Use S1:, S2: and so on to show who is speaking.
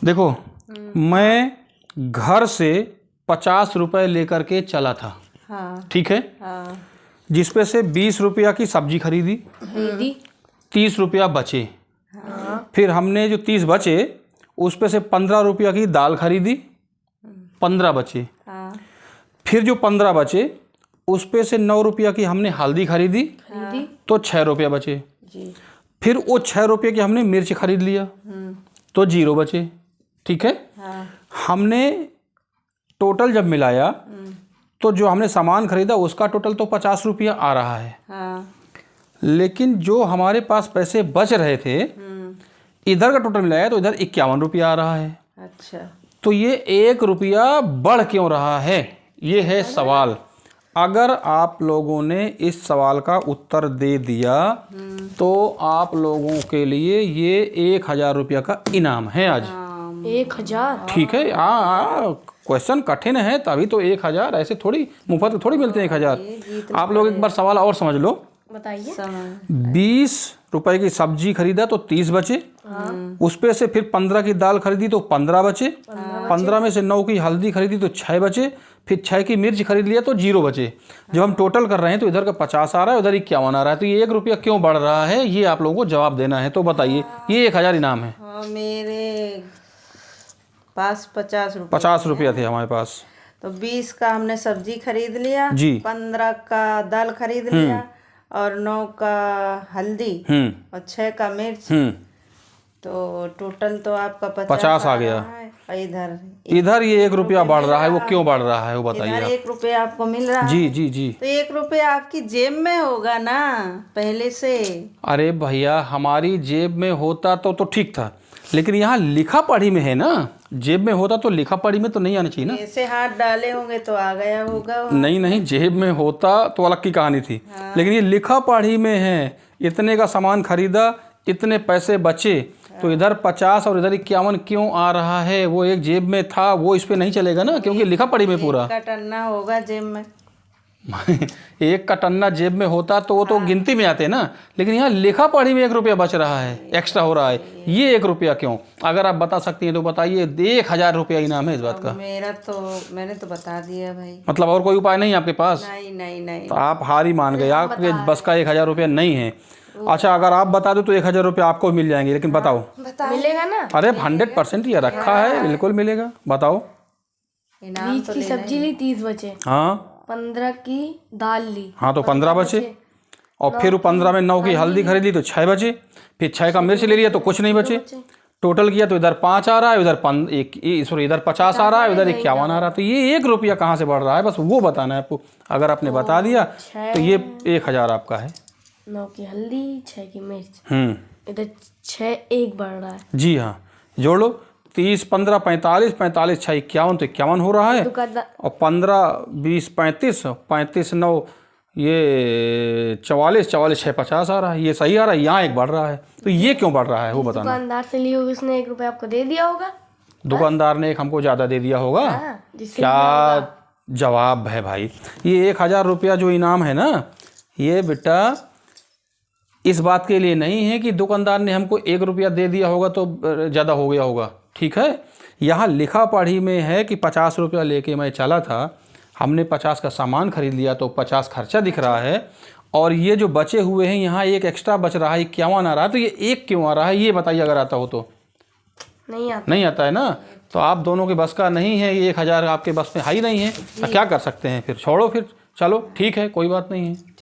S1: देखो, मैं घर से 50 रुपये लेकर के चला था।
S2: हाँ।
S1: ठीक है।
S2: हाँ।
S1: जिसपे से 20 रुपया की सब्जी खरीदी, 30 रुपया बचे।
S2: हाँ।
S1: फिर हमने जो 30 बचे उस पे से 15 रुपया की दाल खरीदी, 15 बचे।
S2: हाँ।
S1: फिर जो 15 बचे उस पे से 9 रुपया की हमने हल्दी खरीदी, तो 6 रुपया बचे।
S2: जी।
S1: फिर वो 6 रुपये की हमने मिर्च खरीद लिया, तो 0 बचे। ठीक है।
S2: हाँ।
S1: हमने टोटल जब मिलाया तो जो हमने सामान खरीदा उसका टोटल तो 50 रुपया आ रहा है।
S2: हाँ।
S1: लेकिन जो हमारे पास पैसे बच रहे थे, इधर का टोटल मिलाया तो इधर 51 रुपया आ रहा है।
S2: अच्छा।
S1: तो ये 1 रुपया बढ़ क्यों रहा है, ये है सवाल। अगर आप लोगों ने इस सवाल का उत्तर दे दिया तो आप लोगों के लिए ये 1000 रुपया का इनाम है आज।
S3: 1000?
S1: ठीक है। क्वेश्चन कठिन है तभी तो 1000, ऐसे थोड़ी मुफ्त में थोड़ी मिलते हैं 1000। आप लोग एक बार सवाल और समझ लो।
S3: बताइए।
S1: 20 रुपए की सब्जी खरीदा तो 30 बचे। उस पे से फिर 15 की दाल खरीदी तो 15 बचे। 15 में से 9 की हल्दी खरीदी तो 6 बचे। फिर 6 की मिर्च खरीद लिया तो 0 बचे। जब हम टोटल कर रहे हैं तो इधर का 50 आ रहा है, उधर 51 आ रहा है। तो ये 1 रुपया क्यों बढ़ रहा है, ये आप लोगों को जवाब देना है। तो बताइए, ये 1000 इनाम है।
S2: हाँ, मेरे पास 50 रुपये
S1: 50 रुपया थे हमारे पास।
S2: तो 20 का हमने सब्जी खरीद लिया
S1: जी।
S2: 15 का दाल खरीद लिया और 9 का हल्दी और 6 का मिर्च। तो टोटल तो आपका
S1: 50 आ गया।
S2: और
S1: इधर ये 1 रुपया बढ़ रहा है, वो क्यों बढ़ रहा है वो बताइए।
S2: इधर 1 रुपया आपको मिल रहा है।
S1: जी जी जी।
S2: तो 1 रुपया आपकी जेब में होगा ना पहले से।
S1: अरे भैया, हमारी जेब में होता तो ठीक था, लेकिन यहाँ लिखा पढ़ी में है ना। जेब में होता तो लिखा पढ़ी में तो नहीं आना चाहिए ना।
S2: ऐसे हाथ डाले होंगे तो आ गया होगा।
S1: नहीं नहीं, जेब में होता तो अलग की कहानी थी। लेकिन ये लिखा पढ़ी में है। इतने का सामान खरीदा, इतने पैसे बचे, तो इधर 50 और इधर 51 क्यों आ रहा है। वो एक जेब में था, वो इस पे नहीं चलेगा ना, क्योंकि लिखा पढ़ी में पूरा।
S2: एक का टन्ना होगा जेब में।
S1: एक का टन्ना जेब में होता तो वो तो गिनती में आते ना। लेकिन यहाँ लिखा पढ़ी में 1 रुपया बच रहा है, एक्स्ट्रा हो रहा है। ये 1 रुपया क्यों, अगर आप बता सकती हैं तो बताइए। 1000 रुपया इनाम है इस बात का।
S2: मेरा तो मैंने तो बता दिया भाई।
S1: मतलब और कोई उपाय नहीं है आपके पास?
S2: नहीं नहीं नहीं।
S1: तो आप हार ही मान गए, आपके बस का 1000 रुपया नहीं है। अच्छा, अगर आप बता दो तो 1000 रुपया आपको मिल जाएंगे। लेकिन बताओ,
S3: मिलेगा ना?
S1: अरे 100% ये रखा है, बिल्कुल मिलेगा। बताओ।
S3: 20 की सब्जी ली, 30 बचे।
S1: हाँ।
S3: 15 की दाल ली,
S1: हाँ, तो 15 बचे। और फिर 15 में 9 की हल्दी खरीदी तो 6 बचे। फिर 6 का मिर्च ले लिया तो कुछ नहीं बचे। टोटल किया तो इधर 5 आ रहा है, उधर इधर 50 आ रहा है, उधर 51 आ रहा है। तो ये 1 रुपया कहाँ से बढ़ रहा है, बस वो बताना है आपको। अगर आपने बता दिया तो ये 1000 आपका है।
S3: 9 की हल्दी, 6 की मिर्च, इधर 6 1 बढ़ रहा है।
S1: जी हाँ, जोड़ लो। 30 15 45, 45 6 51, तो 51 हो रहा है। और 15 20 35, 35 9 ये 44, 44 6 50 आ रहा है। ये सही आ रहा है, यहाँ 1 बढ़ रहा है। तो ये क्यों बढ़ रहा है वो बताना।
S3: दुकानदार से ली होगी, उसने 1 रुपया आपको दे दिया होगा।
S1: दुकानदार ने 1 हमको ज़्यादा दे दिया होगा। क्या जवाब है भाई। ये 1000 रुपया जो इनाम है ना, ये बेटा इस बात के लिए नहीं है कि दुकानदार ने हमको 1 रुपया दे दिया होगा तो ज़्यादा हो गया होगा। ठीक है। यहाँ लिखा पढ़ी में है कि 50 रुपया लेके मैं चला था, हमने 50 का सामान खरीद लिया तो 50 खर्चा दिख रहा है। और ये जो बचे हुए हैं यहाँ 1 एक्स्ट्रा बच रहा है, 51 आ रहा है। तो ये 1 क्यों आ रहा है, ये बताइए। अगर आता हो तो। नहीं आता है ना। तो आप दोनों के बस का नहीं है, ये 1000 आपके बस में है ही नहीं है। तो क्या कर सकते हैं फिर, छोड़ो फिर। चलो ठीक है, कोई बात नहीं है।